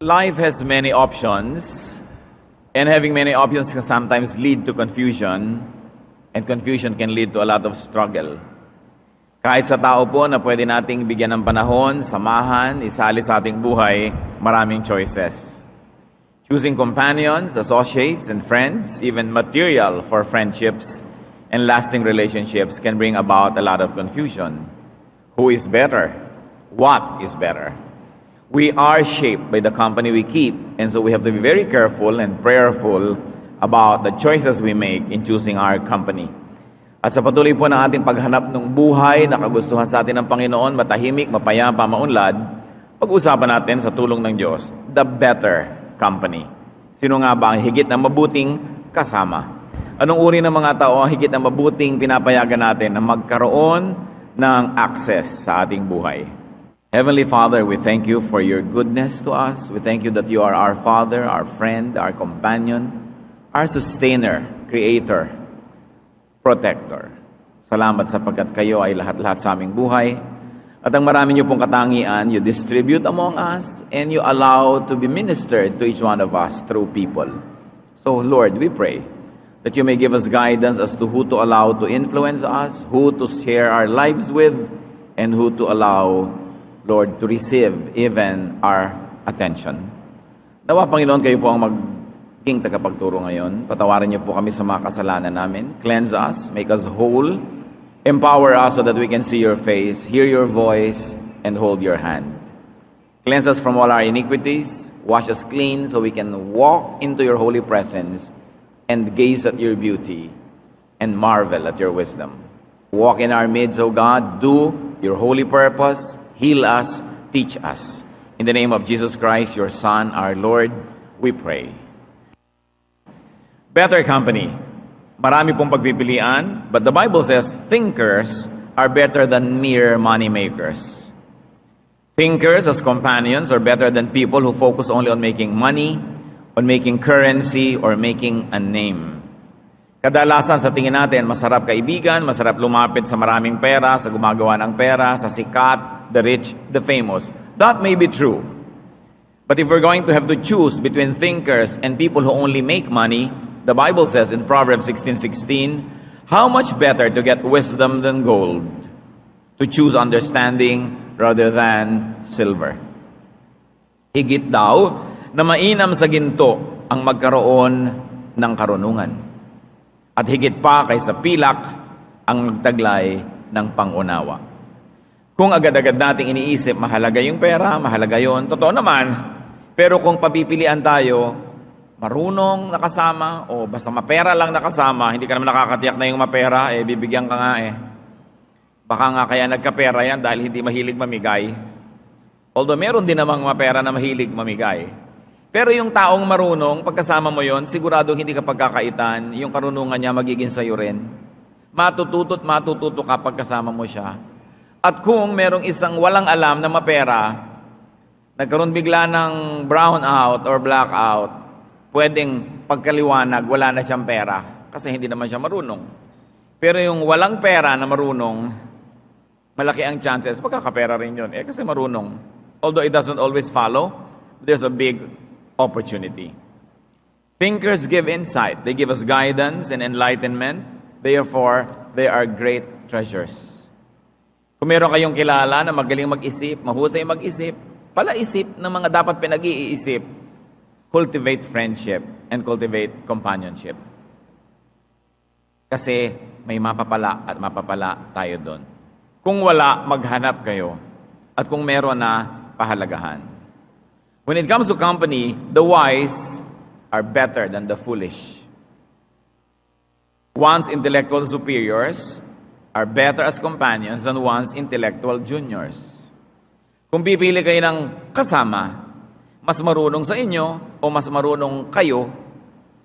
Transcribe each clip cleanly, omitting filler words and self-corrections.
Life has many options, and having many options can sometimes lead to confusion, and confusion can lead to a lot of struggle. Kahit sa tao po na pwede nating bigyan ng panahon, samahan, isali sa ating buhay, maraming choices. Choosing companions, associates, and friends, even material for friendships and lasting relationships can bring about a lot of confusion. Who is better? What is better? We are shaped by the company we keep, and so we have to be very careful and prayerful about the choices we make in choosing our company. At sa patuloy po ng ating paghanap ng buhay na kagustuhan sa atin ng Panginoon, matahimik, mapayapa, maunlad, pag-usapan natin sa tulong ng Diyos, the better company. Sino nga ba ang higit na mabuting kasama? Anong uri ng mga tao ang higit na mabuting pinapayagan natin na magkaroon ng access sa ating buhay? Heavenly Father, we thank you for your goodness to us. We thank you that you are our Father, our friend, our companion, our sustainer, creator, protector. Salamat sapagkat kayo ay lahat-lahat sa aming buhay. At ang marami niyo pong katangian, you distribute among us and you allow to be ministered to each one of us through people. So Lord, we pray that you may give us guidance as to who to allow to influence us, who to share our lives with, and who to allow, Lord, to receive even our attention. Nawa, Panginoon, kayo po ang maging tagapagturo ngayon. Patawarin niyo po kami sa mga kasalanan namin. Cleanse us, make us whole, empower us so that we can see your face, hear your voice, and hold your hand. Cleanse us from all our iniquities, wash us clean so we can walk into your holy presence and gaze at your beauty and marvel at your wisdom. Walk in our midst, O God, do your holy purpose, heal us, teach us. In the name of Jesus Christ, your Son, our Lord, we pray. Better company. Marami pong pagpipilian, but the Bible says thinkers are better than mere money makers. Thinkers as companions are better than people who focus only on making money, on making currency, or making a name. Kadalasan sa tingin natin, masarap kaibigan, masarap lumapit sa maraming pera, sa gumagawa ng pera, sa sikat, the rich, the famous. That may be true. But if we're going to have to choose between thinkers and people who only make money, the Bible says in Proverbs 16:16, how much better to get wisdom than gold, to choose understanding rather than silver. Higit daw na mainam sa ginto ang magkaroon ng karunungan. At higit pa kaysa pilak ang magtaglay ng pangunawa. Kung agad-agad nating iniisip, mahalaga yung pera, mahalaga yun, totoo naman. Pero kung papipilian tayo, marunong nakasama o basta mapera lang nakasama, hindi ka naman nakakatiyak na yung mapera, bibigyan ka nga Baka nga kaya nagkapera yan dahil hindi mahilig mamigay. Although meron din namang mapera na mahilig mamigay. Pero yung taong marunong, pagkasama mo yon, siguradong hindi ka pagkakaitan, yung karunungan niya magiging sayo rin. Matututo ka pagkasama mo siya. At kung merong isang walang alam na mapera, nagkaroon bigla ng brownout or blackout, pwedeng pagkaliwanag, wala na siyang pera kasi hindi naman siya marunong. Pero yung walang pera na marunong, malaki ang chances, pagkakapera rin yun. Kasi marunong. Although it doesn't always follow, there's a big opportunity. Thinkers give insight. They give us guidance and enlightenment. Therefore, they are great treasures. Kung meron kayong kilala na magaling mag-isip, mahusay mag-isip, palaisip ng mga dapat pinag-iisip, cultivate friendship and cultivate companionship. Kasi may mapapala at mapapala tayo doon. Kung wala, maghanap kayo. At kung meron na, pahalagahan. When it comes to company, the wise are better than the foolish. One's intellectual superiors are better as companions than one's intellectual juniors. Kung pipili kayo ng kasama, mas marunong sa inyo o mas marunong kayo,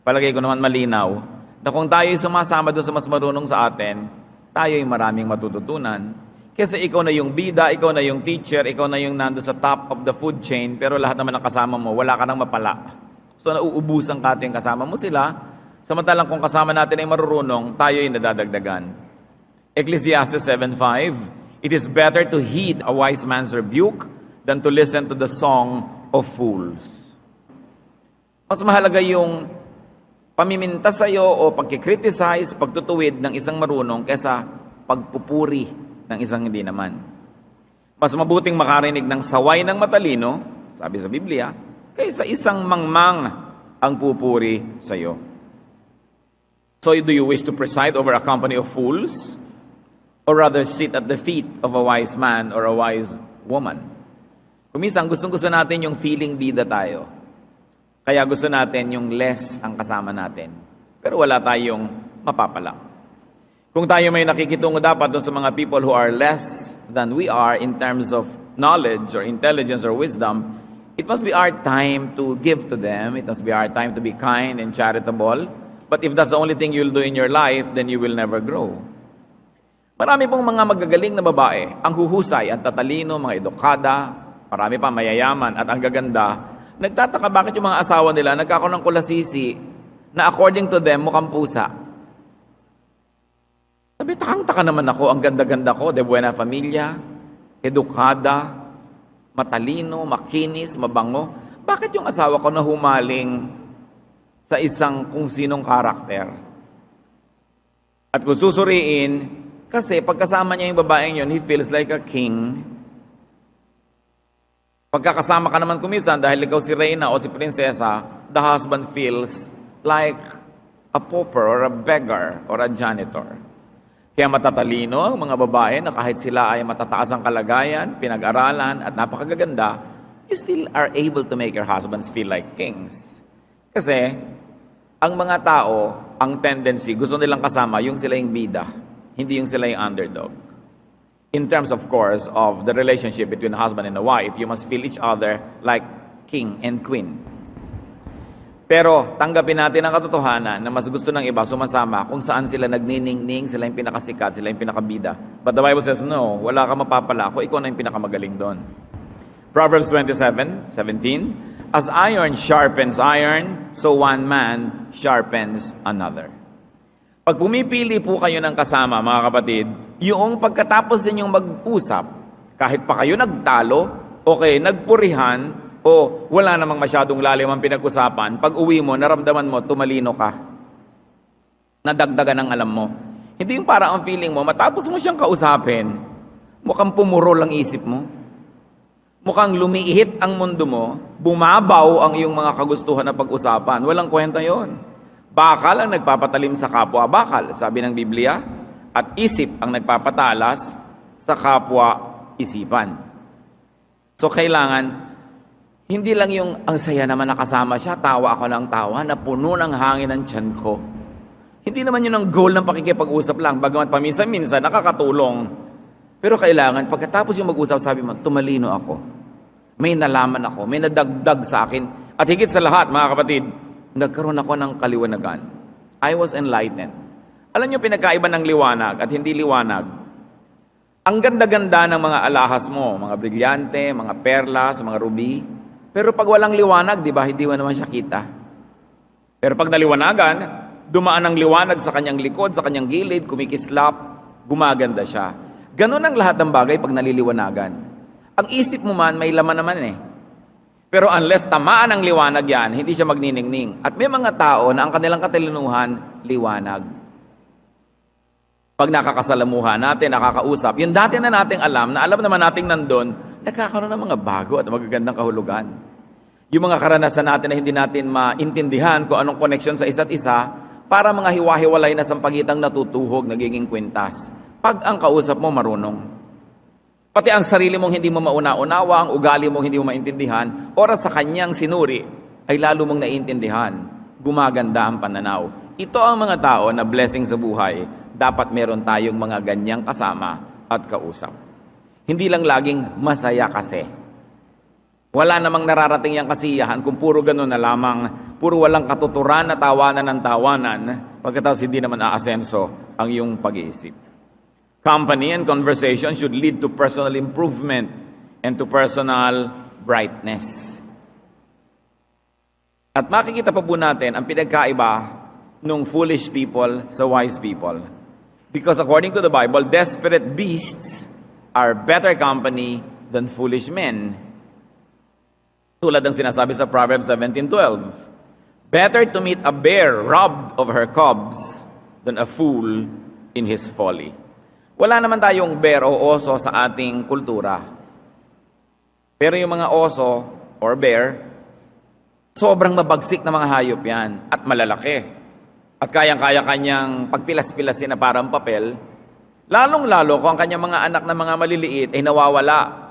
palagay ko naman malinaw, na kung tayo'y sumasama doon sa mas marunong sa atin, tayo'y maraming matututunan. Kasi ikaw na yung bida, ikaw na yung teacher, ikaw na yung nando sa top of the food chain, pero lahat naman ng kasama mo, wala ka nang mapala. So nauubusan ka yung kasama mo sila, samantalang kung kasama natin ay marurunong, tayo'y nadadagdagan. Ecclesiastes 7:5, it is better to heed a wise man's rebuke than to listen to the song of fools. Mas mahalaga yung pamiminta sa'yo o pagkikriticize, pagtutuwid ng isang marunong kesa pagpupuri ng isang hindi naman. Mas mabuting makarinig ng saway ng matalino, sabi sa Biblia, kaysa isang mangmang ang pupuri sa'yo. So do you wish to preside over a company of fools? Or rather sit at the feet of a wise man or a wise woman? Kumisang gustong-gusto natin yung feeling bida tayo. Kaya gusto natin yung less ang kasama natin. Pero wala tayong mapapala. Kung tayo may nakikitungo dapat dun sa mga people who are less than we are in terms of knowledge or intelligence or wisdom, it must be our time to give to them. It must be our time to be kind and charitable. But if that's the only thing you'll do in your life, then you will never grow. Marami pong mga magagaling na babae, ang huhusay, ang tatalino, mga edukada, marami pa mayayaman at ang gaganda. Nagtataka bakit yung mga asawa nila nagkakaroon ng kulasisi na according to them mukhang pusa. Sabi, takang-taka naman ako, ang ganda-ganda ko, de buena familia, edukada, matalino, makinis, mabango. Bakit yung asawa ko na humaling sa isang kung sinong karakter? At kung susuriin, kasi pagkasama niya yung babaeng yun, he feels like a king. Pagkakasama ka naman kumisan, dahil ikaw si Reyna o si Prinsesa, the husband feels like a pauper or a beggar or a janitor. Kaya matatalino ang mga babae na kahit sila ay matataas ang kalagayan, pinag-aralan at napakagaganda, you still are able to make your husbands feel like kings. Kasi, ang mga tao, ang tendency, gusto nilang kasama yung sila yung bida, hindi yung sila yung underdog. In terms, of course, of the relationship between a husband and a wife, you must feel each other like king and queen. Pero tanggapin natin ang katotohanan na mas gusto ng iba sumasama kung saan sila nagniningning, sila yung pinakasikat, sila yung pinakabida. But the Bible says, no, wala ka mapapala kung ikaw na yung pinakamagaling doon. Proverbs 27:17, as iron sharpens iron, so one man sharpens another. Pag pumipili po kayo ng kasama, mga kapatid, yung pagkatapos ninyong mag-usap, kahit pa kayo nagtalo, okay, nagpurihan, o wala namang masyadong lalim ang pinag-usapan, pag uwi mo, naramdaman mo, tumalino ka. Nadagdagan ang alam mo. Hindi yung para ang feeling mo, matapos mo siyang kausapin, mukhang pumurol ang isip mo. Mukhang lumiihit ang mundo mo, bumabaw ang iyong mga kagustuhan na pag-usapan. Walang kwenta yon. Bakal ang nagpapatalim sa kapwa bakal, sabi ng Biblia, at isip ang nagpapatalas sa kapwa isipan. So kailangan, hindi lang yung ang saya naman nakasama siya, tawa ako ng tawa, na puno ng hangin ang tiyan ko. Hindi naman yun ang goal ng pakikipag-usap lang, bagamat paminsan-minsan nakakatulong. Pero kailangan, pagkatapos yung mag-usap, sabi mo, tumalino ako. May nalaman ako, may nadagdag sa akin. At higit sa lahat, mga kapatid, nagkaroon ako ng kaliwanagan. I was enlightened. Alam niyo, pinagkaiba ng liwanag at hindi liwanag. Ang ganda-ganda ng mga alahas mo, mga brilyante, mga perlas, mga ruby. Pero pag walang liwanag, di ba, hindi mo naman siya kita. Pero pag naliwanagan, dumaan ang liwanag sa kanyang likod, sa kanyang gilid, kumikislap, gumaganda siya. Ganun ang lahat ng bagay pag naliliwanagan. Ang isip mo man, may laman naman eh. Pero unless tamaan ang liwanag yan, hindi siya magniningning. At may mga tao na ang kanilang katalinuhan, liwanag. Pag nakakasalamuhan natin, nakakausap, yung dati na nating alam, na alam naman nating nandun, nagkakaroon ng mga bago at magagandang kahulugan. Yung mga karanasan natin na hindi natin maintindihan kung anong connection sa isa't isa, para mga hiwa-hiwalay na sampagitan natutuhog, nagiging kwintas. Pag ang kausap mo marunong. Pati ang sarili mong hindi mo mauna-unawa, ang ugali mong hindi mo maintindihan, oras sa kanyang sinuri, ay lalo mong naiintindihan. Gumaganda ang pananaw. Ito ang mga tao na blessing sa buhay. Dapat meron tayong mga ganyang kasama at kausap. Hindi lang laging masaya kasi. Wala namang nararating yung kasiyahan kung puro ganun na lamang, puro walang katuturan na tawanan ng tawanan, pagkatapos hindi naman aasenso ang iyong pag-iisip. Company and conversation should lead to personal improvement and to personal brightness. At makikita pa po natin ang pinagkaiba ng foolish people sa wise people. Because according to the Bible, desperate beasts are better company than foolish men. Tulad ng sinasabi sa Proverbs 17:12. Better to meet a bear robbed of her cubs than a fool in his folly. Wala naman tayong bear o oso sa ating kultura. Pero yung mga oso or bear, sobrang mabagsik na mga hayop yan at malalaki. At kayang-kaya kanyang pagpilas-pilasin na parang papel, lalong-lalo kung ang kanyang mga anak na mga maliliit ay nawawala.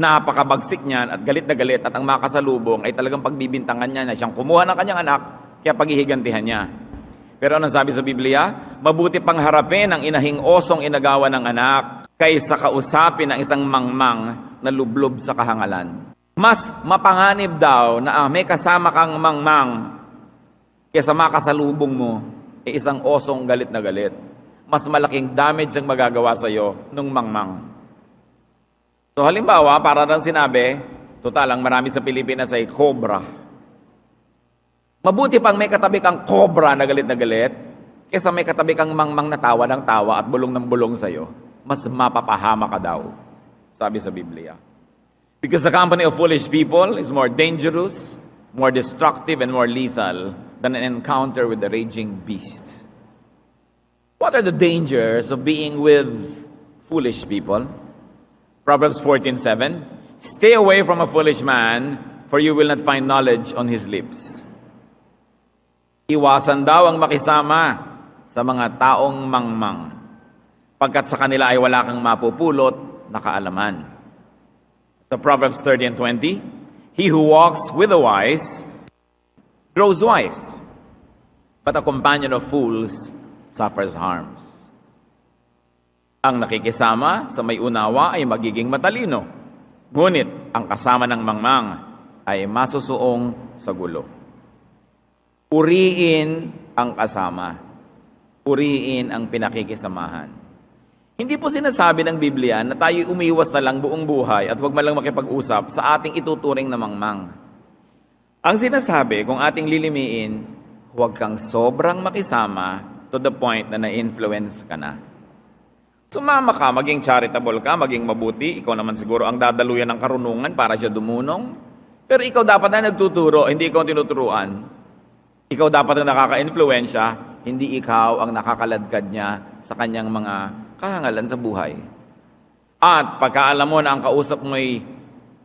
Napakabagsik niyan at galit na galit at ang makasalubong ay talagang pagbibintangan niya na siyang kumuha ng kanyang anak kaya paghihigantihan niya. Pero anong sabi sa Biblia? Mabuti pang harapin ang inahing osong inagawa ng anak kaysa kausapin ng isang mangmang na lublob sa kahangalan. Mas mapanganib daw na may kasama kang mangmang kaysa makasalubong mo ay isang osong galit na galit. Mas malaking damage ang magagawa sa iyo nung mangmang. So halimbawa, para lang sinabi, total ang marami sa Pilipinas ay cobra. Mabuti pang may katabi kang cobra na galit kaysa may katabi kang mangmang na tawa ng tawa at bulong ng bulong sa iyo. Mas mapapahama ka daw, sabi sa Biblia. Because the company of foolish people is more dangerous, more destructive, and more lethal than an encounter with the raging beast. What are the dangers of being with foolish people? Proverbs 14:7, stay away from a foolish man, for you will not find knowledge on his lips. Iwasan daw ang makisama sa mga taong mangmang, pagkat sa kanila ay wala kang mapupulot na kaalaman. Sa Proverbs 30:20, he who walks with the wise grows wise, but a companion of fools suffers harms. Ang nakikisama sa may unawa ay magiging matalino, ngunit ang kasama ng mangmang ay masusuong sa gulo. Puriin ang kasama. Puriin ang pinakikisamahan. Hindi po sinasabi ng Biblia na tayo umiwas na lang buong buhay at huwag man lang makipag-usap sa ating ituturing na mangmang. Ang sinasabi, kung ating lilimiin, huwag kang sobrang makisama to the point na na-influence ka na. Sumama ka, maging charitable ka, maging mabuti. Ikaw naman siguro ang dadaluyan ng karunungan para siya dumunong. Pero ikaw dapat na nagtuturo, hindi ikaw ang tinuturuan. Ikaw dapat ang nakaka-influensya, hindi ikaw ang nakakaladkad niya sa kanyang mga kahangalan sa buhay. At pagkaalam mo na ang kausap mo'y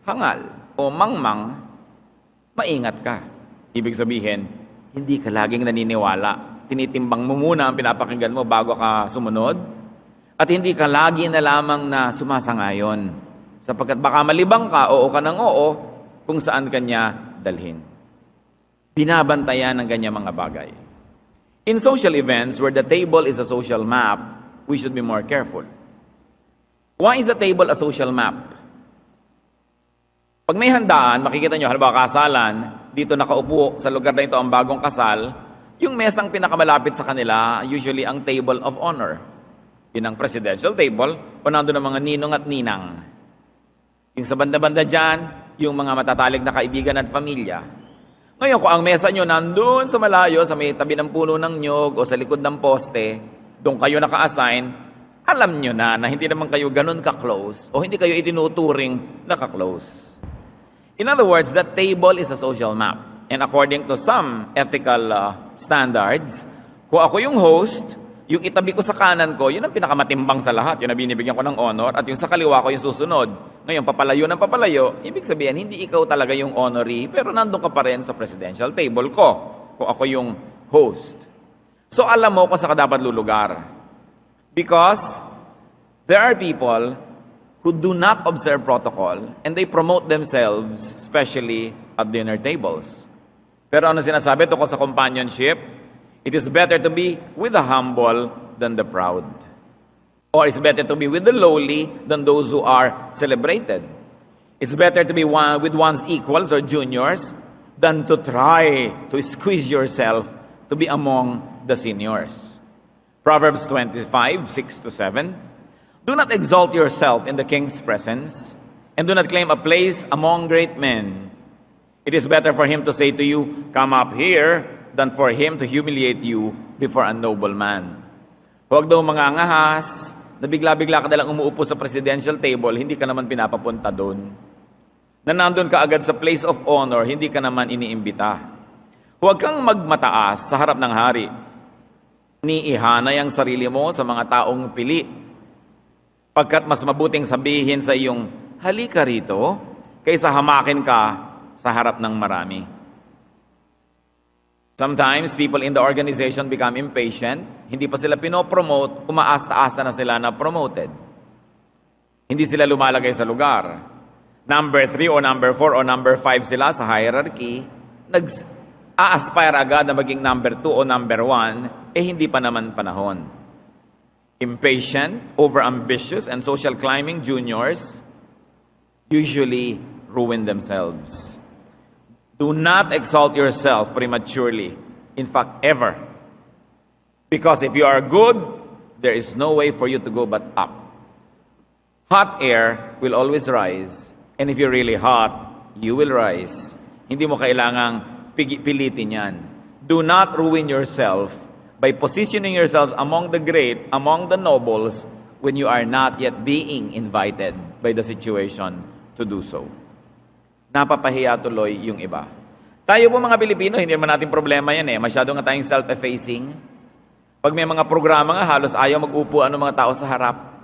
hangal o mangmang, maingat ka. Ibig sabihin, hindi ka laging naniniwala. Tinitimbang mo muna ang pinapakinggan mo bago ka sumunod. At hindi ka lagi na lamang na sumasangayon. Sapagkat baka malibang ka, oo ka ng oo, kung saan kanya dalhin. Binabantayan ng kanya mga bagay. In social events where the table is a social map, we should be more careful. Why is a table a social map? Pag may handaan, makikita nyo, halimbawa kasalan, dito nakaupo sa lugar na ito ang bagong kasal, yung mesang pinakamalapit sa kanila, usually ang table of honor. Yun ang presidential table, o nandun ang mga ninong at ninang. Yung sa banda-banda dyan, yung mga matatalig na kaibigan at pamilya. Ngayon, kung ang mesa nyo nandun sa malayo, sa may tabi ng puno ng nyog o sa likod ng poste, doon kayo naka-assign, alam nyo na hindi naman kayo ganun ka-close o hindi kayo itinuturing na ka-close. In other words, that table is a social map. And according to some ethical standards, kung ako yung host, yung itabi ko sa kanan ko, yun ang pinakamatimbang sa lahat. Yun ang binibigyan ko ng honor. At yung sa kaliwa ko, yung susunod. Ngayon, papalayo ng papalayo, ibig sabihin, hindi ikaw talaga yung honoree, pero nandun ka pa rin sa presidential table ko, kung ako yung host. So, alam mo kung saan ka dapat lulugar. Because there are people who do not observe protocol and they promote themselves, especially at dinner tables. Pero ano sinasabi tungkol sa companionship? It is better to be with the humble than the proud. Or it's better to be with the lowly than those who are celebrated. It's better to be with one's equals or juniors than to try to squeeze yourself to be among the seniors. Proverbs 25:6-7. Do not exalt yourself in the king's presence, and do not claim a place among great men. It is better for him to say to you, "Come up here," than for him to humiliate you before a noble man. Huwag daw mga angahas, na bigla-bigla ka nalang umuupo sa presidential table, hindi ka naman pinapapunta doon. Na nandun ka agad sa place of honor, hindi ka naman iniimbita. Huwag kang magmataas sa harap ng hari. Niihanay ang sarili mo sa mga taong pili. Pagkat mas mabuting sabihin sa iyong, halika rito, kaysa hamakin ka sa harap ng marami. Sometimes, people in the organization become impatient. Hindi pa sila pinopromote, umaasta-asta na sila na promoted. Hindi sila lumalagay sa lugar. Number 3 o number 4 o number 5 sila sa hierarchy, nag-a-aspire agad na maging number 2 o number 1, hindi pa naman panahon. Impatient, over-ambitious, and social climbing juniors usually ruin themselves. Do not exalt yourself prematurely. In fact, ever. Because if you are good, there is no way for you to go but up. Hot air will always rise. And if you're really hot, you will rise. Hindi mo kailangang pilitin yan. Do not ruin yourself by positioning yourselves among the great, among the nobles, when you are not yet being invited by the situation to do so. Napapahiya tuloy yung iba. Tayo po mga Pilipino, hindi naman natin problema yan Masyado nga tayong self-effacing. Pag may mga programa nga, halos ayaw mag-upuan ng mga tao sa harap.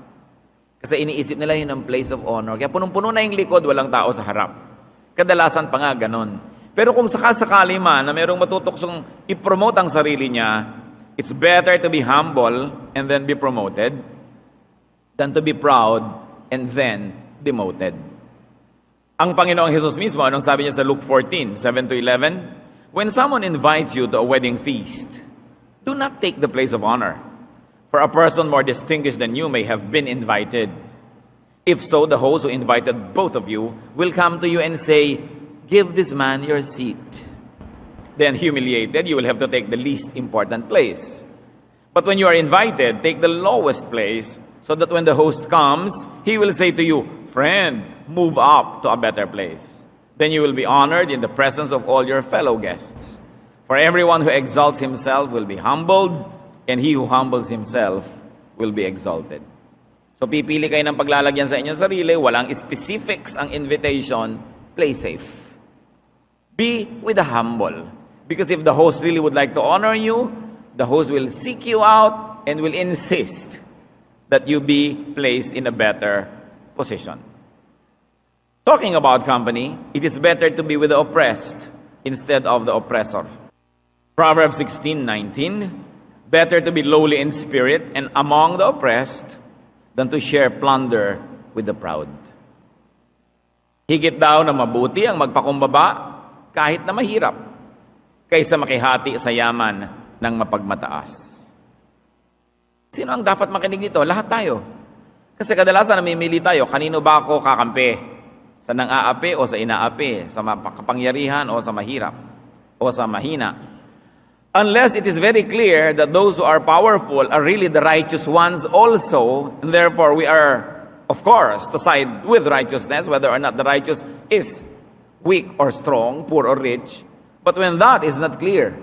Kasi iniisip nila yun ang place of honor. Kaya punong-puno na yung likod, walang tao sa harap. Kadalasan pa nga ganon. Pero kung sakasakali man na mayroong matutuksong i-promote ang sarili niya, it's better to be humble and then be promoted than to be proud and then demoted. Ang Panginoong Jesus mismo, anong sabi niya sa Luke 14, 7-11? When someone invites you to a wedding feast, do not take the place of honor. For a person more distinguished than you may have been invited. If so, the host who invited both of you will come to you and say, give this man your seat. Then humiliated, you will have to take the least important place. But when you are invited, take the lowest place, so that when the host comes, he will say to you, friend, move up to a better place. Then you will be honored in the presence of all your fellow guests. For everyone who exalts himself will be humbled, and he who humbles himself will be exalted. So pipili kayo ng paglalagyan sa inyong sarili, walang specifics ang invitation, play safe. Be with the humble. Because if the host really would like to honor you, the host will seek you out and will insist that you be placed in a better position. Talking about company, it is better to be with the oppressed instead of the oppressor. Proverbs 16:19, better to be lowly in spirit and among the oppressed than to share plunder with the proud. Higit daw na mabuti ang magpakumbaba kahit na mahirap, kaysa makihati sa yaman ng mapagmataas. Sino ang dapat makinig nito? Lahat tayo. Kasi kadalasan namimili tayo, kanino ba ako kakampi? Sa nang-aapi o sa inaapi? Sa makapangyarihan o sa mahirap? O sa mahina? Unless it is very clear that those who are powerful are really the righteous ones also, and therefore we are, of course, to side with righteousness, whether or not the righteous is weak or strong, poor or rich. But when that is not clear,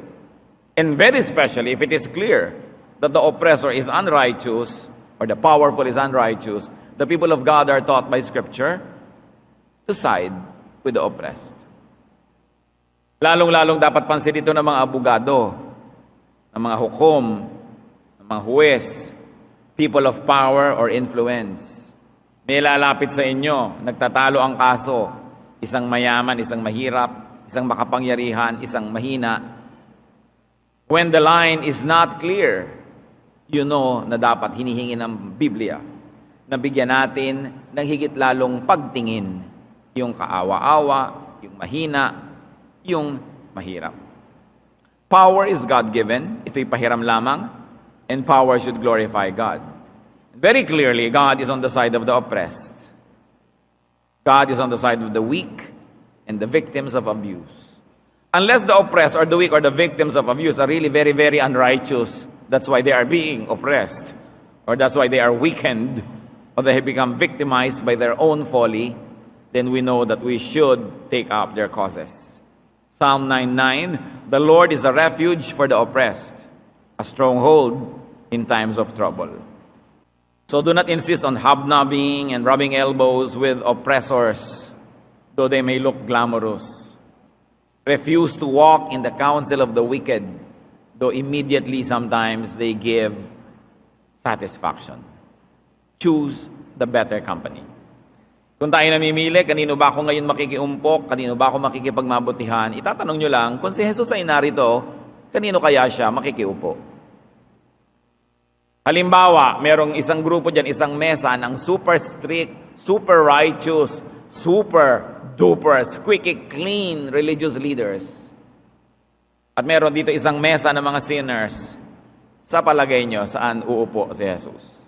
and very especially if it is clear that the oppressor is unrighteous, or the powerful is unrighteous, the people of God are taught by Scripture to side with the oppressed. Lalong-lalong dapat pansin ito ng mga abogado, ng mga hukom, ng mga huwes, people of power or influence. May lalapit sa inyo, nagtatalo ang kaso, isang mayaman, isang mahirap, isang makapangyarihan, isang mahina. When the line is not clear, you know na dapat hinihingi ng Biblia na bigyan natin ng higit lalong pagtingin yung kaawa-awa, yung mahina, yung mahirap. Power is God-given. Ito'y pahiram lamang. And power should glorify God. Very clearly, God is on the side of the oppressed. God is on the side of the weak and the victims of abuse. Unless the oppressed or the weak or the victims of abuse are really very, very unrighteous, that's why they are being oppressed, or that's why they are weakened, or they have become victimized by their own folly, then we know that we should take up their causes. Psalm 9:9, the Lord is a refuge for the oppressed, a stronghold in times of trouble. So do not insist on hobnobbing and rubbing elbows with oppressors, though they may look glamorous. refuse to walk in the counsel of the wicked, though immediately sometimes they give satisfaction. Choose the better company. Kung tayo namimili, kanino ba ako ngayon makikiumpok, kanino ba ako makikipagmabutihan, itatanong nyo lang, kung si Jesus ay narito, kanino kaya siya makikiupo? Halimbawa, merong isang grupo dyan, isang mesa ng super strict, super righteous, super duper, squeaky clean religious leaders. At meron dito isang mesa ng mga sinners. Sa palagay nyo, saan uupo si Jesus?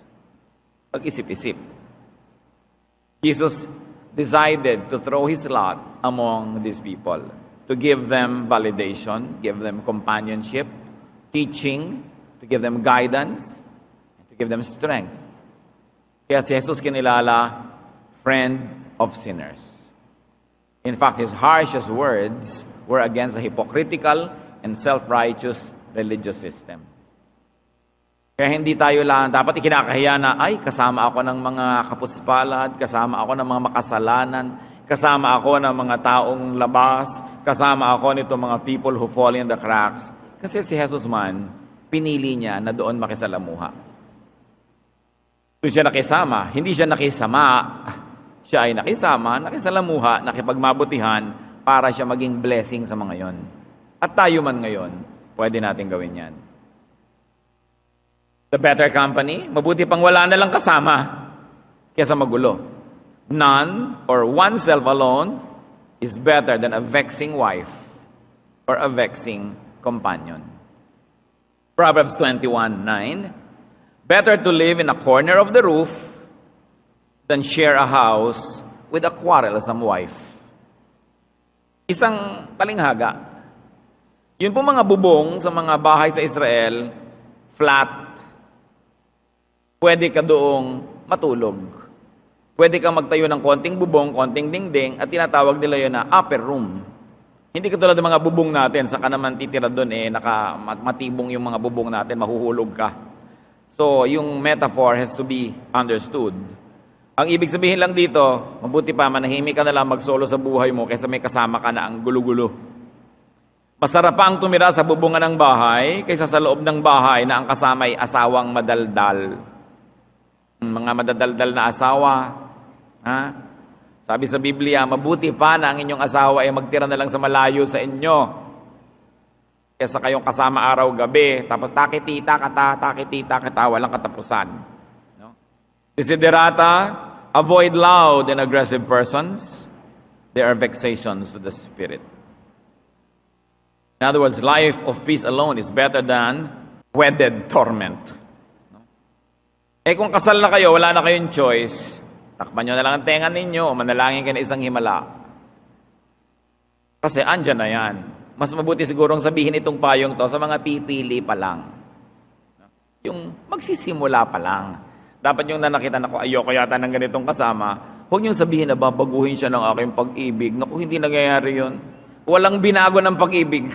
Pag-isip-isip. Jesus decided to throw his lot among these people, to give them validation, give them companionship, teaching, to give them guidance, and to give them strength. Kaya si Jesus kinilala, friend of sinners. In fact, his harshest words were against the hypocritical and self-righteous religious system. Kaya hindi tayo lang dapat ikinakahiya na, ay, kasama ako ng mga kapuspalad, kasama ako ng mga makasalanan, kasama ako ng mga taong labas, kasama ako nito mga people who fall in the cracks. Kasi si Jesus man, pinili niya na doon makisalamuha. Doon siya nakisama, hindi siya nakisama. Siya ay nakisama, nakisalamuha, nakipagmabutihan para siya maging blessing sa mga yon. At tayo man ngayon, pwede natin gawin yan. The better company, mabuti pang wala na lang kasama kaysa magulo. None or oneself alone is better than a vexing wife or a vexing companion. Proverbs 21:9, better to live in a corner of the roof than share a house with a quarrelsome wife. Isang talinghaga. Yun po mga bubong sa mga bahay sa Israel, flat. Pwede ka doong matulog. Pwede kang magtayo ng konting bubong, konting dingding, at tinatawag nila yun na upper room. Hindi katulad ng mga bubong natin, saka naman titira doon, matibong yung mga bubong natin, mahuhulog ka. So, yung metaphor has to be understood. Ang ibig sabihin lang dito, mabuti pa, manahimik ka na lang magsolo sa buhay mo kaysa may kasama ka na ang gulo-gulo. Masarap pa ang tumira sa bubungan ng bahay kaysa sa loob ng bahay na ang kasama ay asawang madaldal. Mga madadaldal na asawa. Ha? Sabi sa Biblia, mabuti pa na ang inyong asawa ay magtira na lang sa malayo sa inyo. Kesa kayong kasama araw-gabi, tapos takitita kata, walang katapusan. No? Desiderata, avoid loud and aggressive persons. They are vexations to the spirit. In other words, life of peace alone is better than wedded torment. Kung kasal na kayo, wala na kayong choice, takpan nyo na lang ang tenga ninyo o manalangin kayo na isang himala. Kasi andyan na yan. Mas mabuti sigurong sabihin itong payong to sa mga pipili pa lang. Yung magsisimula pa lang. Dapat yung nanakita na ko, ayoko yata ng ganitong kasama, huwag niyong sabihin na babaguhin siya ng aking pag-ibig. Naku, hindi nangyayari yun. Walang binago ng pag-ibig.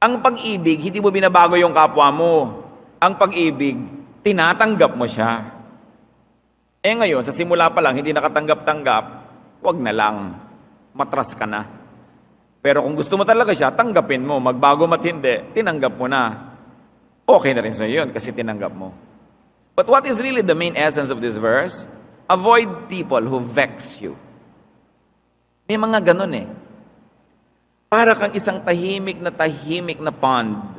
Ang pag-ibig, hindi mo binabago yung kapwa mo. Ang pag-ibig, tinatanggap mo siya. Ngayon, sa simula pa lang, hindi nakatanggap-tanggap, wag na lang. Matras ka na. Pero kung gusto mo talaga siya, tanggapin mo. Magbago mat hindi, tinanggap mo na. Okay na rin sa yun kasi tinanggap mo. But what is really the main essence of this verse? Avoid people who vex you. May mga ganun Para kang isang tahimik na pond.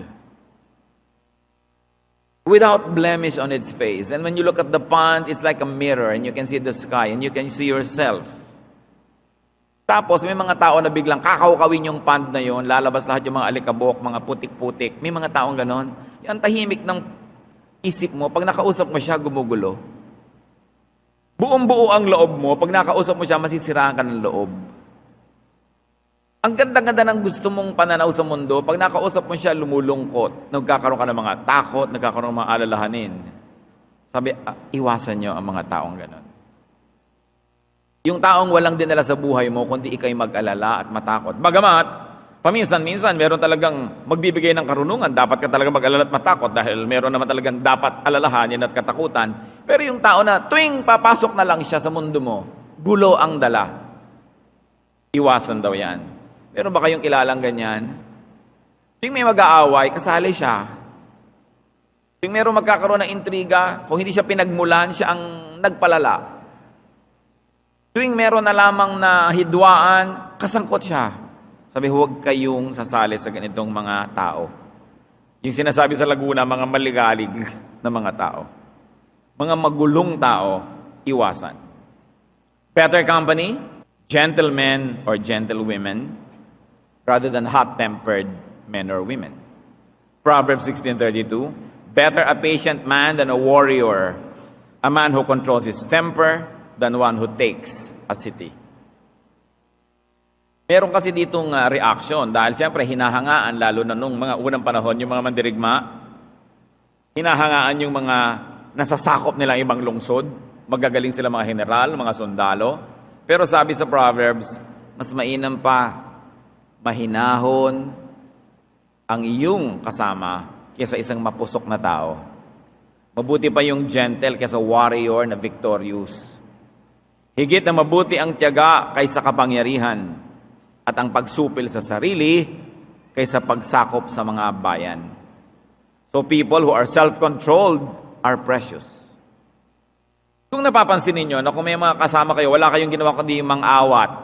Without blemish on its face. And when you look at the pond, it's like a mirror and you can see the sky and you can see yourself. Tapos may mga tao na biglang kakawkawin yung pond na yon, lalabas lahat yung mga alikabok, mga putik-putik. May mga taong ganon. Yung tahimik ng isip mo, pag nakausap mo siya, gumugulo. Buong-buo ang loob mo, pag nakausap mo siya, masisiraan ka ng loob. Ang ganda-ganda ng gusto mong pananaw sa mundo, pag nakausap mo siya, lumulungkot. Nagkakaroon ka ng mga takot, nagkakaroon ng mga alalahanin. Sabi, iwasan nyo ang mga taong ganon. Yung taong walang dinala sa buhay mo, kundi ikay mag-alala at matakot. Bagamat, paminsan-minsan, meron talagang magbibigay ng karunungan. Dapat ka talaga mag-alala at matakot dahil meron naman talagang dapat alalahanin at katakutan. Pero yung tao na tuwing papasok na lang siya sa mundo mo, gulo ang dala. Iwasan daw yan. Meron ba kayong kilalang ganyan? Tuwing may mag-aaway, kasali siya. Tuwing meron magkakaroon ng intriga, kung hindi siya pinagmulan, siya ang nagpalala. Tuwing meron na lamang na hidwaan, kasangkot siya. Sabi, huwag kayong sasali sa ganitong mga tao. Yung sinasabi sa Laguna, mga maligalig na mga tao. Mga magulong tao, iwasan. Better company, gentlemen or gentlewomen, rather than hot-tempered men or women. Proverbs 16:32, better a patient man than a warrior, a man who controls his temper than one who takes a city. Meron kasi ditong reaction dahil siyempre hinahangaan lalo na nung mga unang panahon yung mga mandirigma, hinahangaan yung mga nasasakop nilang ibang lungsod, magagaling sila mga general, mga sundalo. Pero sabi sa Proverbs, mas mainam pa, mahinahon ang iyong kasama kaysa isang mapusok na tao. Mabuti pa yung gentle kaysa warrior na victorious. Higit na mabuti ang tiyaga kaysa kapangyarihan at ang pagsupil sa sarili kaysa pagsakop sa mga bayan. So people who are self-controlled are precious. Kung napapansin ninyo na kung may mga kasama kayo, wala kayong ginawa kundi mang-awat.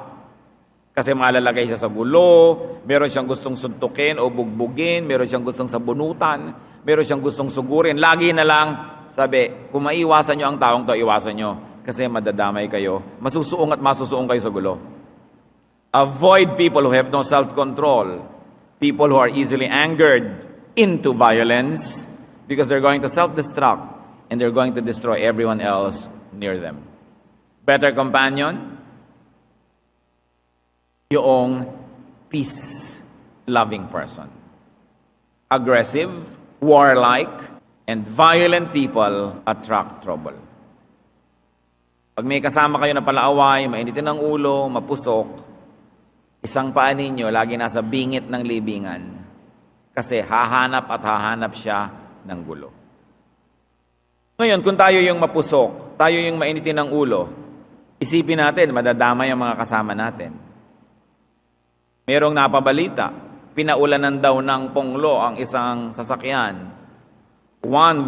Kasi malalagay siya sa gulo, meron siyang gustong suntukin o bugbugin, meron siyang gustong sabunutan, meron siyang gustong sugurin. Lagi na lang, sabi, kung maiwasan nyo ang taong to, iwasan nyo. Kasi madadamay kayo. Masusuong at masusuong kayo sa gulo. Avoid people who have no self-control. People who are easily angered into violence because they're going to self-destruct and they're going to destroy everyone else near them. Better companion, yung peace-loving person. Aggressive, warlike, and violent people attract trouble. Pag may kasama kayo na palaaway, mainitin ang ulo, mapusok, isang paa ninyo lagi nasa bingit ng libingan kasi hahanap at hahanap siya ng gulo. Ngayon, kung tayo yung mapusok, tayo yung mainitin ng ulo, isipin natin, madadamay ang mga kasama natin. Merong napabalita, pinaulanan daw ng ponglo ang isang sasakyan. One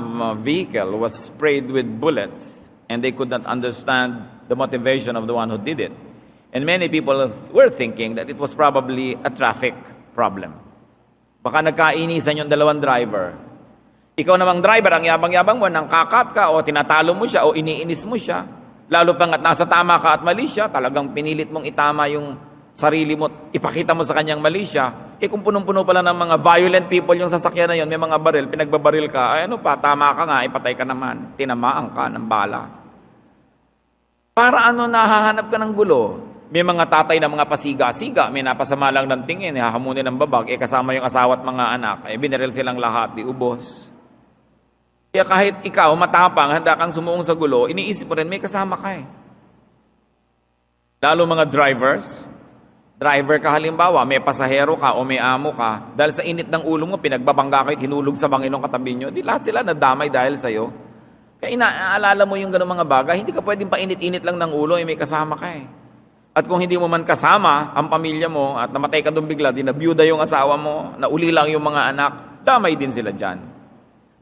vehicle was sprayed with bullets and they could not understand the motivation of the one who did it. And many people were thinking that it was probably a traffic problem. Baka nagkainisan yung dalawang driver. Ikaw namang driver, ang yabang-yabang mo, nang kakat ka o tinatalo mo siya o iniinis mo siya. Lalo pang at nasa tama ka at mali siya, talagang pinilit mong itama yung sarili mo, ipakita mo sa kanyang mali siya. Kung punong-puno pala ng mga violent people yung sasakyan na yun, may mga baril, pinagbabaril ka, ay ano pa, tama ka nga, ipatay ka naman, tinamaan ka ng bala. Para ano nahahanap ka ng gulo? May mga tatay na mga pasiga-siga, may napasama lang ng tingin, hahamunin ng babag, kasama yung asawa at mga anak, binaril silang lahat, di ubos. Kaya kahit ikaw, matapang, handa kang sumuong sa gulo, iniisip mo rin, may kasama ka eh. Lalo mga drivers, driver ka halimbawa, may pasahero ka o may amo ka, dahil sa init ng ulo mo, pinagbabangga kayo, hinulog sa bangin ng katabi nyo, di lahat sila nadamay dahil sa'yo. Kaya inaalala mo yung ganung mga bagay, hindi ka pwedeng painit-init lang ng ulo, may kasama ka eh. At kung hindi mo man kasama ang pamilya mo at namatay ka doon bigla, dinabiyuda yung asawa mo, nauli lang yung mga anak, damay din sila dyan.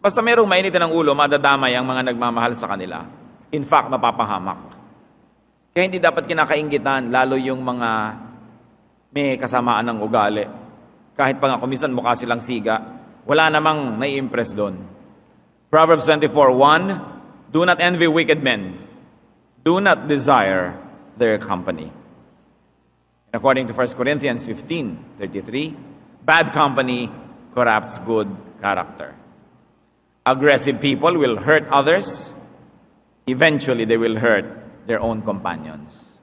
Basta merong mainitin ng ulo, madadamay ang mga nagmamahal sa kanila. In fact, mapapahamak. Kaya hindi dapat kinakainggitan, lalo yung mga may kasamaan ng ugali. Kahit pa nga kumisan mukha silang siga, wala namang nai-impress doon. Proverbs 24:1, do not envy wicked men. Do not desire their company. According to 1 Corinthians 15:33, bad company corrupts good character. Aggressive people will hurt others. Eventually, they will hurt their own companions.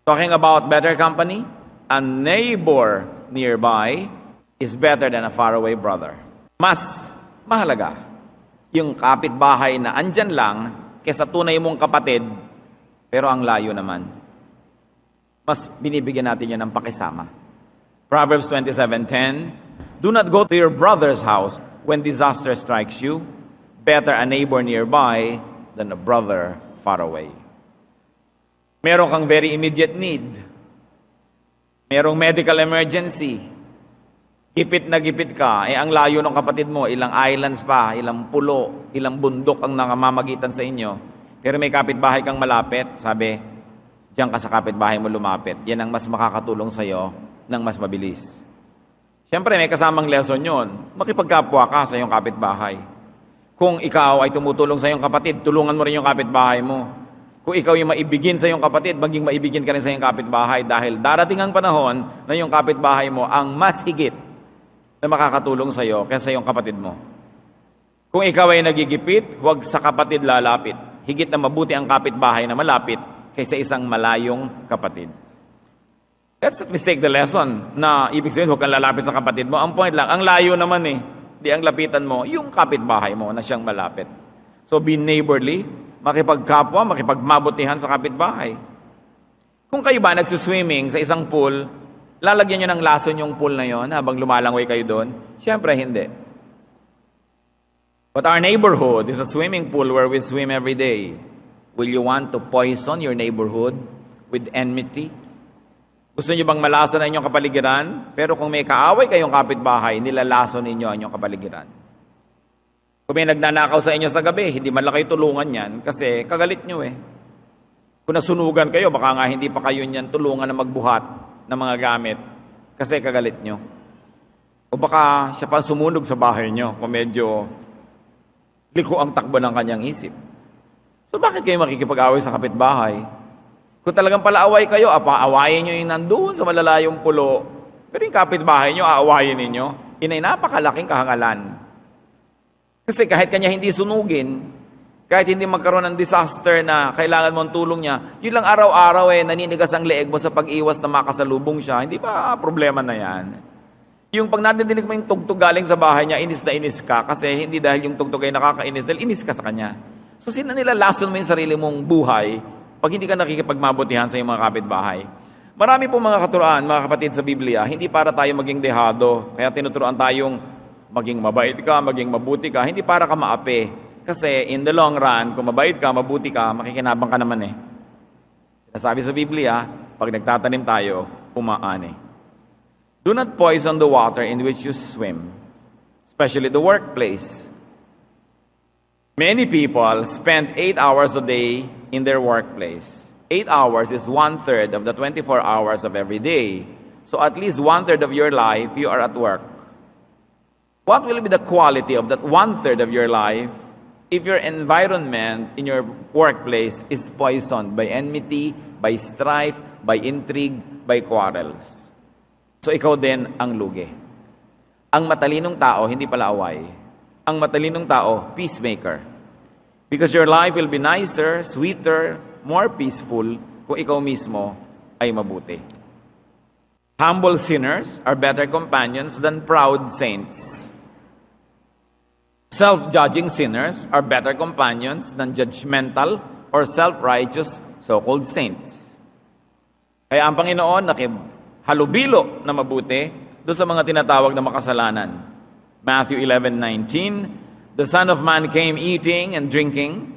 Talking about better company, a neighbor nearby is better than a faraway brother. Mas mahalaga yung kapitbahay na andyan lang kaysa tunay mong kapatid, pero ang layo naman. Mas binibigyan natin yan ng pakisama. Proverbs 27:10, do not go to your brother's house when disaster strikes you. Better a neighbor nearby than a brother far away. Meron kang very immediate need. Merong medical emergency. Gipit na gipit ka, ang layo ng kapatid mo, ilang islands pa, ilang pulo, ilang bundok ang nakamamagitan sa inyo. Pero may kapitbahay kang malapit, sabi, diyan ka sa kapitbahay mo lumapit. Yan ang mas makakatulong sa'yo ng mas mabilis. Siyempre, may kasamang lesson yun. Makipagkapwa ka sa iyong kapitbahay. Kung ikaw ay tumutulong sa iyong kapatid, tulungan mo rin yung kapitbahay mo. Kung ikaw yung maibigin sa iyong kapatid, maging maibigin ka rin sa iyong kapitbahay dahil darating ang panahon na yung kapitbahay mo ang mas higit na makakatulong sa iyo kaysa yung kapatid mo. Kung ikaw ay nagigipit, huwag sa kapatid lalapit. Higit na mabuti ang kapitbahay na malapit kaysa isang malayong kapatid. Let's not mistake the lesson na ibig sabihin huwag kang lalapit sa kapatid mo. Ang point lang, ang layo naman di ang lapitan mo, yung kapitbahay mo na siyang malapit. So be neighborly, makipagkapwa, makipagmabutihan sa kapitbahay. Kung kayo ba nagsuswimming sa isang pool, lalagyan nyo ng lason yung pool na yon habang lumalangoy kayo doon? Siyempre, hindi. But our neighborhood is a swimming pool where we swim every day. Will you want to poison your neighborhood with enmity? Gusto nyo bang malason ang inyong kapaligiran? Pero kung may kaaway kayong kapitbahay, nilalason ninyo ang inyong kapaligiran. Kung may nagnanakaw sa inyo sa gabi, hindi man lang kayo tulungan yan kasi kagalit nyo Kung nasunugan kayo, baka nga hindi pa kayo niyan tulungan na magbuhat ng mga gamit kasi kagalit nyo. O baka siya pa sumunog sa bahay nyo kung medyo liko ang takbo ng kanyang isip. So bakit kayo makikipag-away sa kapitbahay? Kung talagang palaaway kayo, awayin nyo yung nandoon sa malalayong pulo. Pero yung kapitbahay nyo, aawayin ninyo. Inay napakalaking kahangalan. Kasi kahit kanya hindi sunugin, kahit hindi magkaroon ng disaster na kailangan mo ang tulong niya, yun lang araw-araw naninigas ang leeg mo sa pag-iwas na makasalubong siya, hindi ba problema na yan? Yung pag nadidinig mo yung tugtog galing sa bahay niya, inis na inis ka kasi hindi dahil yung tugtog ay nakakainis, dahil inis ka sa kanya. So sino nilalason mo yung sarili mong buhay pag hindi ka nakikipagmabutihan sa iyong mga kapitbahay? Marami po mga katuroan, mga kapatid sa Biblia, hindi para tayo maging dehado, kaya tinuturoan tayong maging mabait ka, maging mabuti ka, hindi para ka maapi. Kasi in the long run, kung mabait ka, mabuti ka, makikinabang ka naman Sinasabi sa Biblia, pag nagtatanim tayo, umaani. Do not poison the water in which you swim, especially the workplace. Many people spend 8 hours a day in their workplace. 8 hours is 1/3 of the 24 hours of every day. So at least 1/3 of your life, you are at work. What will be the quality of that 1/3 of your life if your environment in your workplace is poisoned by enmity, by strife, by intrigue, by quarrels? So ikaw din ang lugi. Ang matalinong tao, hindi pala away. Ang matalinong tao, peacemaker. Because your life will be nicer, sweeter, more peaceful kung ikaw mismo ay mabuti. Humble sinners are better companions than proud saints. Self-judging sinners are better companions than judgmental or self-righteous so-called saints. Kaya ang Panginoon nakihalubilo na mabuti doon sa mga tinatawag na makasalanan. Matthew 11:19, the Son of Man came eating and drinking,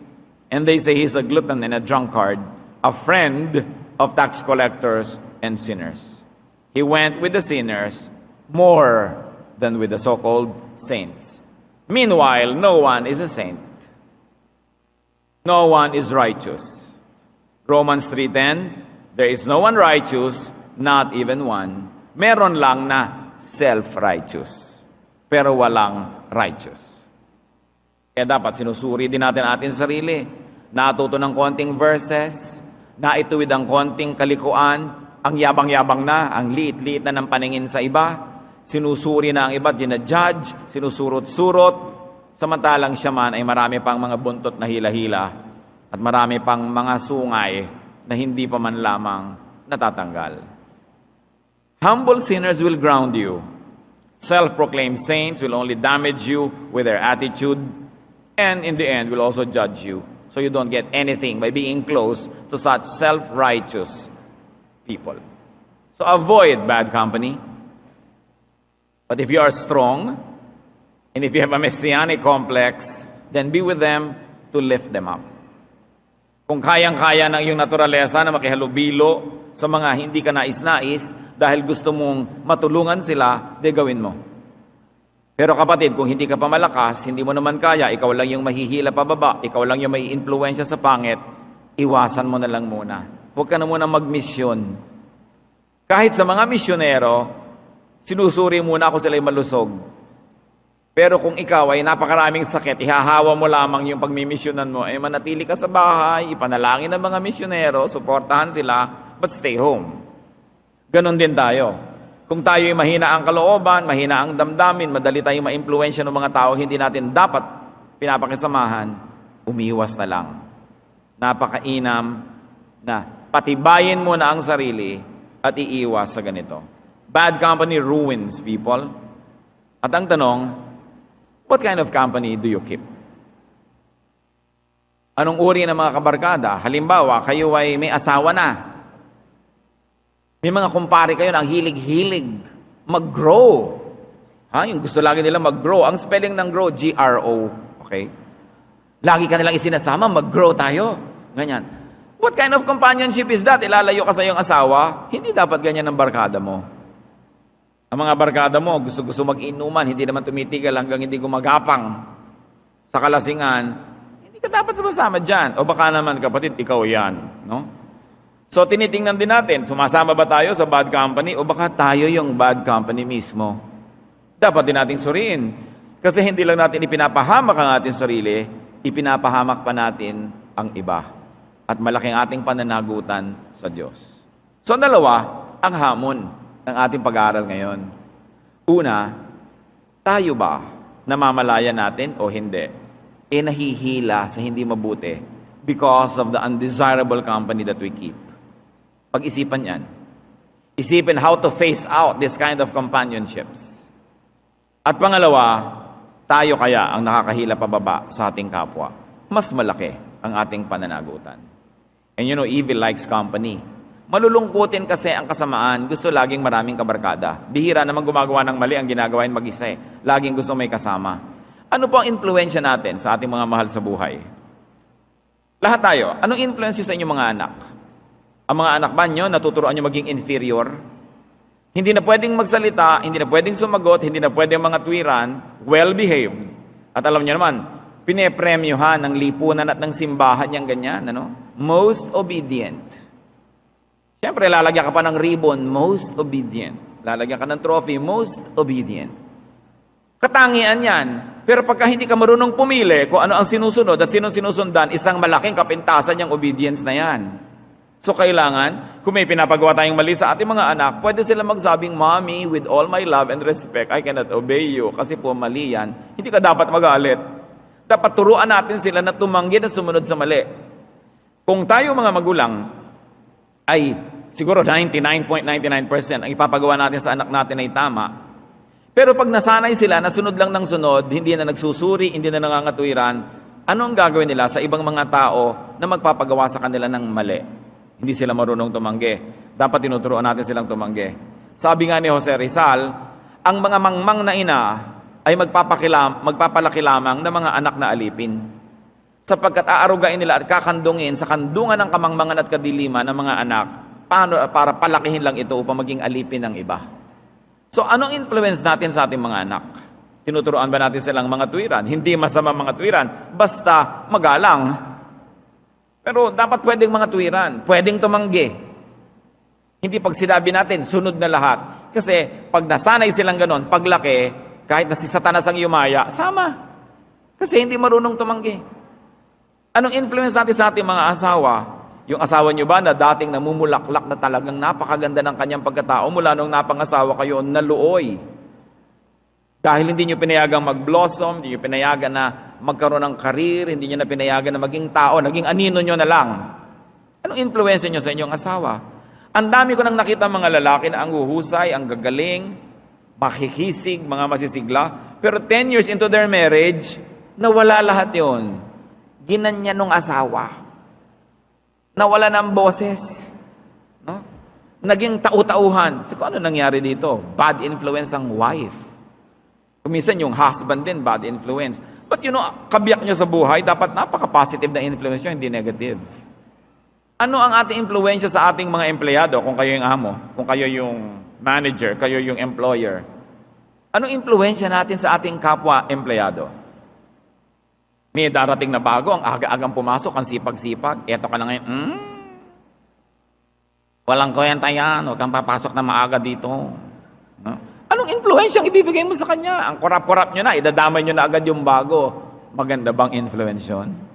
and they say he's a glutton and a drunkard, a friend of tax collectors and sinners. He went with the sinners more than with the so-called saints. Meanwhile, no one is a saint. No one is righteous. Romans 3:10, there is no one righteous, not even one. Meron lang na self-righteous, pero walang righteous. Kaya dapat sinusuri din natin ating sarili. Natuto ng konting verses, naituwid ang konting kalikuan, ang yabang-yabang na, ang liit-liit na ng paningin sa iba, sinusuri na ang iba, ginajudge, sinusurot-surot, samantalang siya man ay marami pang mga buntot na hila-hila at marami pang mga sungay na hindi pa man lamang natatanggal. Humble sinners will ground you. Self-proclaimed saints will only damage you with their attitude, and in the end will also judge you. So you don't get anything by being close to such self-righteous people. So avoid bad company. But if you are strong, and if you have a messianic complex, then be with them to lift them up. Kung kayang-kaya ng iyong naturalesa na makihalubilo sa mga hindi ka nais-nais dahil gusto mong matulungan sila, di gawin mo. Pero kapatid, kung hindi ka pa malakas, hindi mo naman kaya, ikaw lang yung mahihila pababa, ikaw lang yung may influensya sa pangit, iwasan mo na lang muna. Huwag ka na muna magmisyon. Kahit sa mga misyonero, sinusuri muna kung sila'y malusog. Pero kung ikaw ay napakaraming sakit, ihahawa mo lamang yung pagmimisyonan mo, ay manatili ka sa bahay, ipanalangin ng mga misyonero, suportahan sila, but stay home. Ganon din tayo. Kung tayo ay mahina ang kalooban, mahina ang damdamin, madali tayong ma-impluensya ng mga tao, hindi natin dapat pinapakisamahan, umiwas na lang. Napakainam na patibayin mo na ang sarili at iiwas sa ganito. Bad company ruins people. At ang tanong, what kind of company do you keep? Anong uri ng mga kabarkada? Halimbawa, kayo ay may asawa na. May mga kumpare kayo na ang hilig-hilig mag-grow. Yung gusto lagi nila mag-grow. Ang spelling ng grow, G-R-O. Okay? Lagi ka nilang isinasama, mag-grow tayo. Ganyan. What kind of companionship is that? Ilalayo ka sa iyong asawa? Hindi dapat ganyan ang barkada mo. Ang mga barkada mo, gusto-gusto mag-inuman, hindi naman tumitigil hanggang hindi gumagapang sa kalasingan. Hindi ka dapat sumasama dyan. O baka naman, kapatid, ikaw yan. No? So, tinitingnan din natin, sumasama ba tayo sa bad company o baka tayo yung bad company mismo? Dapat din nating suriin. Kasi hindi lang natin ipinapahamak ang ating sarili, ipinapahamak pa natin ang iba. At malaking ating pananagutan sa Diyos. So, dalawa, ang hamon ng ating pag-aaral ngayon. Una, tayo ba namamalaya natin o hindi? Nahihila sa hindi mabuti because of the undesirable company that we keep. Pag-isipan yan. Isipin how to phase out this kind of companionships. At pangalawa, tayo kaya ang nakakahila pababa sa ating kapwa. Mas malaki ang ating pananagutan. And you know, evil likes company. Malulungkutin kasi ang kasamaan. Gusto laging maraming kabarkada. Bihira naman gumagawa ng mali ang ginagawa mag-isa. Laging gusto may kasama. Ano po ang influensya natin sa ating mga mahal sa buhay? Lahat tayo. Anong influensya sa inyong mga anak? Ang mga anak ba nyo, natuturoan nyo maging inferior? Hindi na pwedeng magsalita, hindi na pwedeng sumagot, hindi na pwedeng mga tuwiran, well-behaved. At alam nyo naman, pinepremyohan ng lipunan at ng simbahan yung ganyan, ano? Most obedient. Siyempre, lalagyan ka pa ng ribbon, most obedient. Lalagyan ka ng trophy, most obedient. Katangian yan. Pero pagka hindi ka marunong pumili kung ano ang sinusunod at sinong sinusundan, isang malaking kapintasan yung obedience na yan. So kailangan, kung may pinapagawa tayong mali sa ating mga anak, pwede sila magsabing, Mommy, with all my love and respect, I cannot obey you kasi po mali yan. Hindi ka dapat magalit. Dapat turuan natin sila na tumanggi na sumunod sa mali. Kung tayo mga magulang ay siguro 99.99% ang ipapagawa natin sa anak natin ay tama, pero pag nasanay sila na sunod lang ng sunod, hindi na nagsusuri, hindi na nangangatuwiran, ano ang gagawin nila sa ibang mga tao na magpapagawa sa kanila ng mali? Hindi sila marunong tumanggi. Dapat tinuturuan natin silang tumanggi. Sabi nga ni Jose Rizal, ang mga mangmang na ina ay magpapalaki lamang ng mga anak na alipin. Sapagkat aarugain nila at kakandungin sa kandungan ng kamangmangan at kadiliman ng mga anak para palakihin lang ito upang maging alipin ng iba. So anong influence natin sa ating mga anak? Tinuturuan ba natin silang mga tuwiran? Hindi masama mga tuwiran, basta magalang. Pero dapat pwedeng mga tuwiran, pwedeng tumanggi. Hindi pag sinabi natin, sunod na lahat. Kasi pag nasanay silang ganon, paglaki, kahit na si Satanas ang yumaya, sama. Kasi hindi marunong tumanggi. Anong influence natin sa ating mga asawa? Yung asawa nyo ba na dating namumulaklak na talagang napakaganda ng kanyang pagkatao mula nung napangasawa kayo, naluoy? Dahil hindi nyo pinayagang mag-blossom, hindi nyo pinayagan na magkaroon ng karir, hindi nyo na pinayagan na maging tao, naging anino nyo na lang. Anong influence nyo sa inyong asawa? Ang dami ko nang nakita mga lalaki na ang huhusay, ang gagaling, makikisig, mga masisigla, pero 10 years into their marriage, nawala lahat yon. Ginanya nung asawa. Nawala ng boses. No? Naging tau-tauhan. So, ano nangyari dito? Bad influence ang wife. Kuminsan yung husband din, bad influence. But you know, kabiyak nyo sa buhay, dapat napaka-positive na influence nyo, hindi negative. Ano ang ating impluensya sa ating mga empleyado kung kayo yung amo, kung kayo yung manager, kayo yung employer? Anong impluensya natin sa ating kapwa empleyado? May darating na bago, ang aga-agang pumasok, ang sipag-sipag. Eto ka na ngayon, walang kwenta yan, huwag kang papasok na maaga dito. No? Anong impluensya ang ibibigay mo sa kanya? Ang kurap-kurap nyo na, idadamay nyo na agad yung bago. Maganda bang influence yun?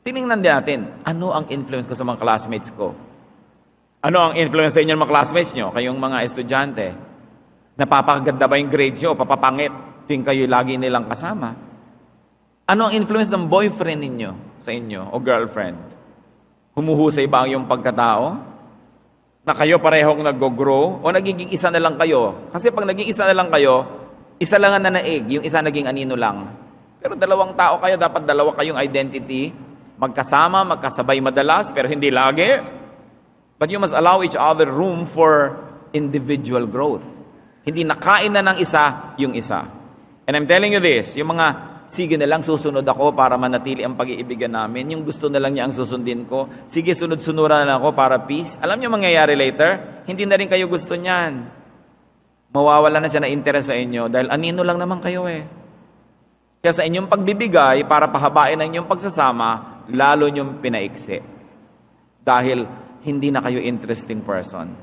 Tinignan din natin, ano ang influence ko sa mga classmates ko? Ano ang influence sa inyo ng mga classmates nyo, kayong mga estudyante? Napapaganda ba yung grades nyo o papapangit tuwing kayo lagi nilang kasama? Ano ang influence ng boyfriend ninyo sa inyo o girlfriend? Humuhusay ba ang iyong pagkatao? Na kayo parehong nag-grow o nagiging isa na lang kayo? Kasi pag naging isa na lang kayo, isa lang ang nanaig, yung isa naging anino lang. Pero dalawang tao kayo, dapat dalawa kayong identity, magkasama, magkasabay madalas, pero hindi lagi. But you must allow each other room for individual growth. Hindi nakain na ng isa yung isa. And I'm telling you this, yung mga sige na lang susunod ako para manatili ang pag-iibigan namin, yung gusto na lang niya ang susundin ko, sige sunod-sunuran na lang ako para peace. Alam niyo mangyayari later? Hindi na rin kayo gusto niyan. Mawawala na siya na interest sa inyo dahil anino lang naman kayo eh. Kaya sa inyong pagbibigay, para pahabain ang inyong pagsasama, lalo niyong pinaiksi. Dahil hindi na kayo interesting person.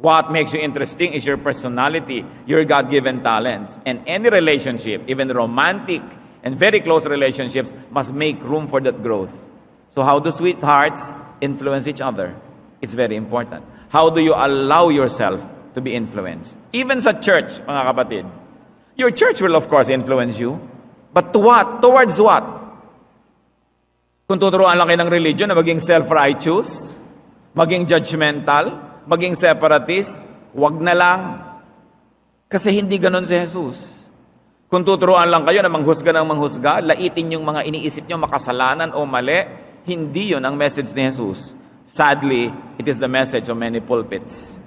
What makes you interesting is your personality, your God-given talents. And any relationship, even romantic and very close relationships, must make room for that growth. So how do sweethearts influence each other? It's very important. How do you allow yourself to be influenced? Even sa church, mga kapatid. Your church will of course influence you. But to what? Towards what? Kung tuturuan lang kayo ng religion na maging self-righteous, maging judgmental, maging separatist, wag na lang. Kasi hindi ganon si Jesus. Kung tuturuan lang kayo na manghusga ng manghusga, laitin yung mga iniisip nyo makasalanan o mali, hindi yun ang message ni Jesus. Sadly, it is the message of many pulpits.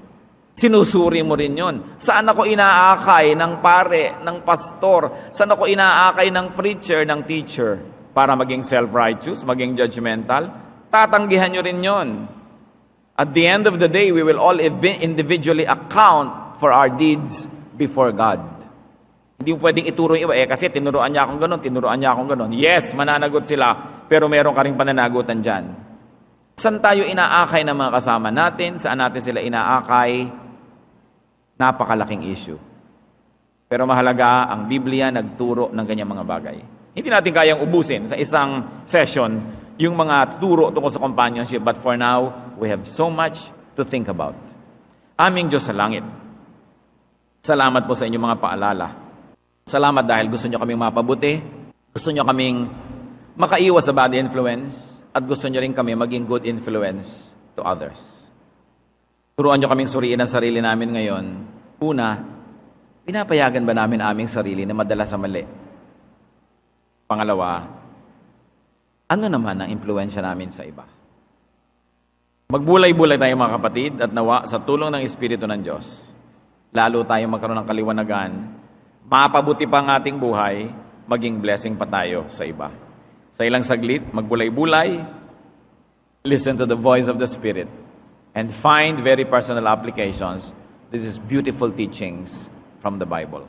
Sinusuri mo rin yun. Saan ako inaakay ng pare, ng pastor? Saan ako inaakay ng preacher, ng teacher? Para maging self-righteous, maging judgmental? Tatanggihan nyo rin yun. At the end of the day, we will all individually account for our deeds before God. Hindi mo pwedeng ituro yung iba, kasi tinuruan niya akong ganon, tinuruan niya akong ganon. Yes, mananagot sila, pero meron ka rin pananagutan dyan. Saan tayo inaakay ng mga kasama natin? Saan natin sila inaakay? Napakalaking issue. Pero mahalaga, ang Biblia nagturo ng ganyang mga bagay. Hindi natin kayang ubusin sa isang session yung mga turo tungkol sa companionship, but for now, we have so much to think about. Aming Diyos sa langit, salamat po sa inyong mga paalala. Salamat dahil gusto nyo kaming mapabuti, gusto nyo kaming makaiwas sa bad influence, at gusto nyo rin kami maging good influence to others. Turuan nyo kaming suriin ang sarili namin ngayon. Una, pinapayagan ba namin aming sarili na madala sa mali? Pangalawa, ano naman ang impluensya namin sa iba? Magbulay-bulay tayo mga kapatid at nawa sa tulong ng Espiritu ng Diyos, lalo tayong magkaroon ng kaliwanagan, mapabuti pa ang ating buhay, maging blessing pa tayo sa iba. Sa ilang saglit, magbulay-bulay, listen to the voice of the Spirit, and find very personal applications to these beautiful teachings from the Bible.